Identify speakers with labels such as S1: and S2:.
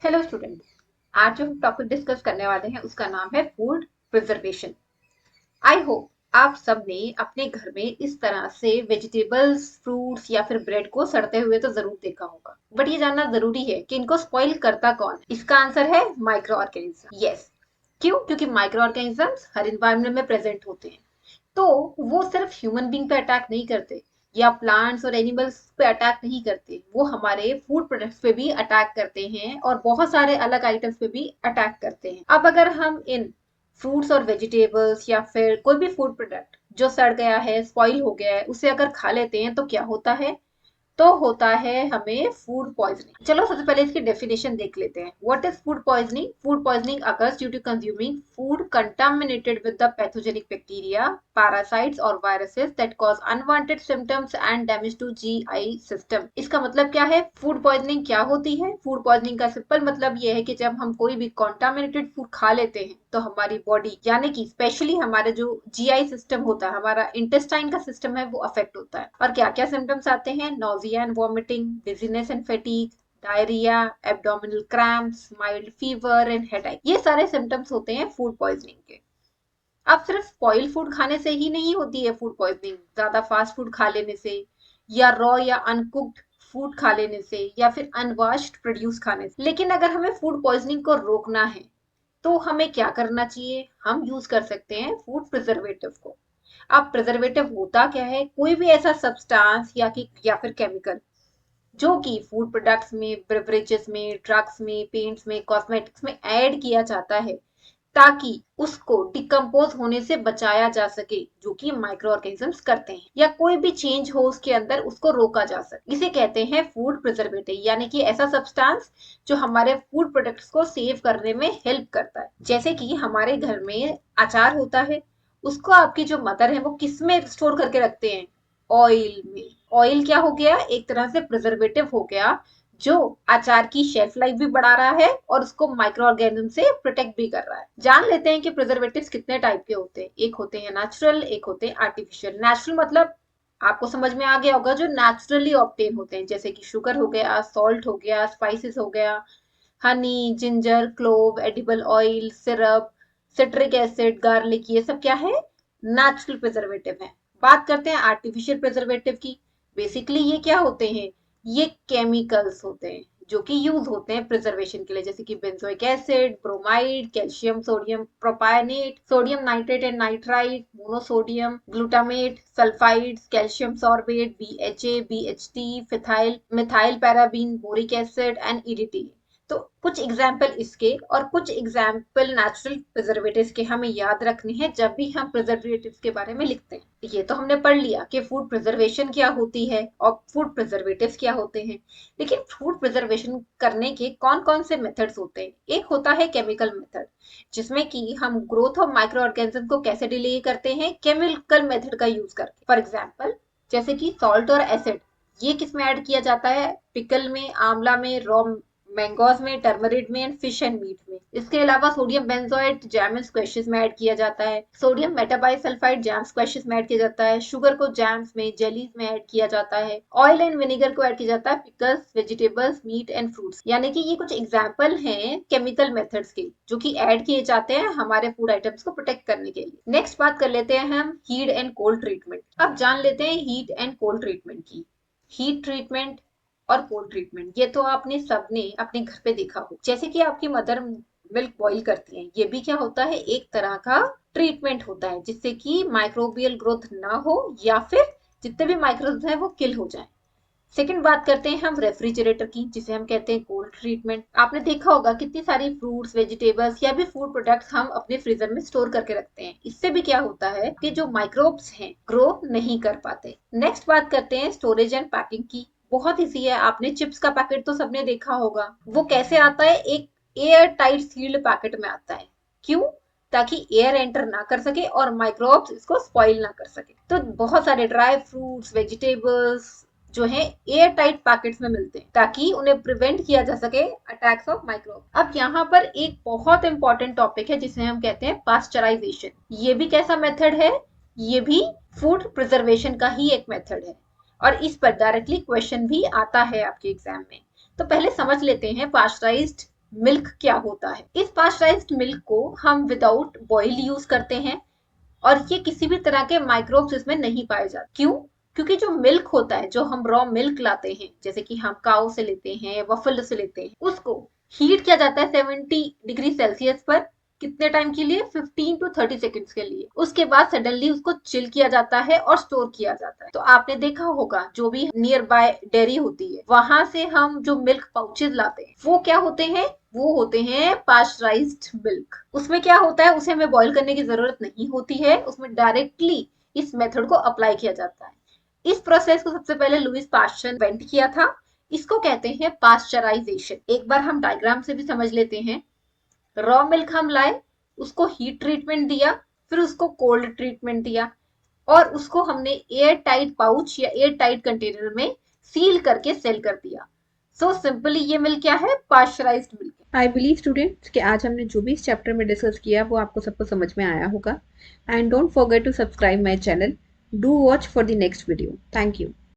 S1: Hello student. आज जो हम टॉपिक डिस्कस करने वाले हैं उसका नाम है फूड प्रिजर्वेशन। आई होप आप सबने अपने घर में इस तरह से वेजिटेबल्स, फ्रूट्स या फिर ब्रेड को सड़ते हुए तो जरूर देखा होगा, बट ये जानना जरूरी है कि इनको स्पॉइल करता कौन है। इसका आंसर है माइक्रो ऑर्गेनिज्म। यस, क्यों? क्योंकि माइक्रो ऑर्गेनिजम्स हर इन्वायरमेंट में प्रेजेंट होते हैं। तो वो सिर्फ ह्यूमन बींग पे अटैक नहीं करते या प्लांट्स और एनिमल्स पे अटैक नहीं करते, वो हमारे फूड प्रोडक्ट्स पे भी अटैक करते हैं और बहुत सारे अलग आइटम्स पे भी अटैक करते हैं। अब अगर हम इन फ्रूट्स और वेजिटेबल्स या फिर कोई भी फूड प्रोडक्ट जो सड़ गया है, स्पॉइल हो गया है, उसे अगर खा लेते हैं तो क्या होता है? तो होता है हमें फूड पॉइजनिंग। चलो सबसे पहले इसकी डेफिनेशन देख लेते हैं। What is food poisoning? Food poisoning occurs due to consuming food contaminated with the pathogenic bacteria, parasites और viruses that cause unwanted symptoms and damage to GI system। इसका मतलब क्या है? फूड पॉइजनिंग क्या होती है? फूड पॉइजनिंग का simple मतलब ये है कि जब हम कोई भी कंटामिनेटेड फूड खा लेते हैं तो हमारी बॉडी यानी कि स्पेशली हमारे जो जीआई सिस्टम होता है, हमारा इंटेस्टाइन का सिस्टम है, वो अफेक्ट होता है। और क्या क्या सिम्टम्स आते हैं? Nausea and vomiting, dizziness and fatigue, diarrhoea, abdominal cramps, mild fever and headache. ये सारे सिम्टम्स होते हैं फूड पॉइजनिंग के। अब सिर्फ स्पॉइल फूड खाने से ही नहीं होती है फूड पॉइजनिंग। ज्यादा फास्ट फूड खा लेने से या रॉ या अनकुक्ड फूड खा लेने से या फिर अनवॉश्ड प्रोड्यूस खाने से। लेकिन अगर हमें फूड पॉइजनिंग को रोकना है तो हमें क्या करना चाहिए? हम यूज कर सकते हैं फूड प्रिजर्वेटिव को। अब प्रिजर्वेटिव होता क्या है? कोई भी ऐसा सब्सटेंस या फिर केमिकल जो कि फूड प्रोडक्ट्स में, बेवरेजेस में, ड्रग्स में, पेंट्स में, कॉस्मेटिक्स में ऐड किया जाता है ताकि उसको डिकम्पोज होने से बचाया जा सके, जो कि माइक्रो ऑर्गेनिजम्स करते हैं, या कोई भी चेंज हो उसके अंदर उसको रोका जा सके। इसे कहते हैं फूड प्रिजर्वेटिव, यानी कि ऐसा सब्सटेंस जो हमारे फूड प्रोडक्ट्स को सेव करने में हेल्प करता है। जैसे कि हमारे घर में अचार होता है, उसको आपकी जो मदर है वो किस में स्टोर करके रखते हैं? ऑयल में। ऑयल क्या हो गया? एक तरह से प्रिजर्वेटिव हो गया, जो अचार की शेल्फ लाइफ भी बढ़ा रहा है और उसको माइक्रो ऑर्गेनिज्म से प्रोटेक्ट भी कर रहा है। जान लेते हैं कि प्रिजर्वेटिव्स कितने टाइप के होते हैं। एक होते हैं नेचुरल, एक होते हैं आर्टिफिशियल। नेचुरल मतलब आपको समझ में आ गया होगा, जो नेचुरली ऑब्टेन होते हैं, जैसे कि शुगर हो गया, सॉल्ट हो गया, स्पाइसेस हो गया, Honey, ginger, clove, edible oil, syrup, citric acid, garlic. ये सब क्या है? नेचुरल प्रिजर्वेटिव है। बात करते हैं आर्टिफिशियल प्रिजर्वेटिव की। बेसिकली ये क्या होते हैं? ये केमिकल्स होते हैं जो कि यूज होते हैं प्रिजर्वेशन के लिए, जैसे कि benzoic acid, bromide, calcium sodium propionate, sodium nitrate and nitrite, monosodium glutamate, sulphides, calcium sorbate, BHA, BHT, phthyl methyl paraben, boric acid and EDT. तो कुछ एग्जाम्पल इसके और कुछ एग्जाम्पल नेचुरल प्रिजर्वेटिव्स के हमें याद रखने हैं जब भी हम प्रिजर्वेटिव्स के बारे में लिखते हैं। ये तो हमने पढ़ लिया कि फूड प्रिजर्वेशन क्या होती है और फूड प्रिजर्वेटिव्स क्या होते हैं। लेकिन फूड प्रिजर्वेशन करने के कौन कौन से मेथड्स होते हैं? एक होता है केमिकल मेथड, जिसमें कि हम ग्रोथ ऑफ माइक्रो ऑर्गेनिज्म को कैसे डिले करते हैं? केमिकल मेथड का यूज करके। फॉर एग्जाम्पल जैसे कि सॉल्ट और एसिड, ये किस में ऐड किया जाता है? पिकल में, आंवला में, रॉ मैंगोज में, टर्मरिड में एंड फिश एंड मीट में। इसके अलावा sodium benzoate jam and squashes में ऐड किया जाता है। सोडियम मेटाबाइसल्फाइड जैम स्क्वैशेस में ऐड किया जाता है। शुगर को जैम्स में, जेलीज में ऐड किया जाता है। ऑयल एंड विनेगर को ऐड किया जाता है pickles, vegetables, meat and fruits. यानी कि ये कुछ एग्जाम्पल हैं केमिकल मेथड्स के जो कि ऐड किए जाते हैं हमारे फूड आइटम्स को प्रोटेक्ट करने के लिए। नेक्स्ट बात कर लेते हैं हम हीट एंड कोल्ड ट्रीटमेंट। अब जान लेते हैं हीट एंड कोल्ड ट्रीटमेंट की। हीट ट्रीटमेंट और कोल्ड ट्रीटमेंट, ये तो आपने सबने अपने घर पे देखा हो। जैसे कि आपकी मदर मिल्क बॉईल करती हैं, ये भी क्या होता है? एक तरह का ट्रीटमेंट होता है जिससे कि माइक्रोबियल ग्रोथ ना हो या फिर जितने भी माइक्रोब्स हैं वो किल हो जाएं। सेकंड बात करते हैं हम रेफ्रिजरेटर की, जिसे हम कहते हैं कोल्ड ट्रीटमेंट। आपने देखा होगा कितनी सारी फ्रूट्स, वेजिटेबल्स या भी फूड प्रोडक्ट्स हम अपने फ्रीजर में स्टोर करके रखते हैं। इससे भी क्या होता है कि जो माइक्रोब्स हैं ग्रो नहीं कर पाते। नेक्स्ट बात करते हैं स्टोरेज एंड पैकिंग की। बहुत इजी है, आपने चिप्स का पैकेट तो सबने देखा होगा। वो कैसे आता है? एक एयर टाइट सील्ड पैकेट में आता है। क्यों? ताकि एयर एंटर ना कर सके और माइक्रोब्स इसको स्पॉइल ना कर सके। तो बहुत सारे ड्राई फ्रूट्स, वेजिटेबल्स जो है एयर टाइट पैकेट्स में मिलते हैं ताकि उन्हें प्रिवेंट किया जा सके अटैक्स ऑफ माइक्रोब। अब यहाँ पर एक बहुत इंपॉर्टेंट टॉपिक है जिसे हम कहते हैं पास्चराइजेशन। ये भी कैसा मेथड है? ये भी फूड प्रिजर्वेशन का ही एक मेथड है और इस पर डायरेक्टली क्वेश्चन भी आता है आपके एग्जाम में। तो पहले समझ लेते हैं पास्चराइज्ड मिल्क क्या होता है। इस पास्चराइज्ड मिल्क को हम विदाउट बॉयल यूज करते हैं और ये किसी भी तरह के माइक्रोब्स इसमें नहीं पाए जाते। क्यों? क्योंकि जो मिल्क होता है, जो हम रॉ मिल्क लाते हैं, जैसे कि हम काऊ से लेते हैं, बफेलो से लेते हैं, उसको हीट किया जाता है 70 डिग्री सेल्सियस पर। कितने टाइम के लिए? 15 to 30 सेकेंड्स के लिए। उसके बाद सडनली उसको चिल किया जाता है और स्टोर किया जाता है। तो आपने देखा होगा जो भी नियर बाय डेयरी होती है, वहां से हम जो मिल्क पाउचेज लाते हैं वो क्या होते हैं? वो होते हैं पास्चराइज्ड मिल्क। उसमें क्या होता है, उसे हमें बॉईल करने की जरूरत नहीं होती है, उसमें डायरेक्टली इस मेथड को अप्लाई किया जाता है। इस प्रोसेस को सबसे पहले लुईस पास्चर ने इन्वेंट किया था। इसको कहते हैं पास्चराइजेशन। एक बार हम डायग्राम से भी समझ लेते हैं। रॉ मिल्क हम लाए, उसको हीट ट्रीटमेंट दिया, फिर उसको कोल्ड ट्रीटमेंट दिया और उसको हमने एयर टाइट पाउच या एयर टाइट कंटेनर में सील करके सेल कर दिया। सो सिंपली ये मिल्क क्या है? Pasteurised milk. I believe students कि आज हमने जो भी इस चैप्टर में डिस्कस किया वो आपको सबको समझ में आया होगा। And don't forget to subscribe my channel. Do watch for the next video. Thank you.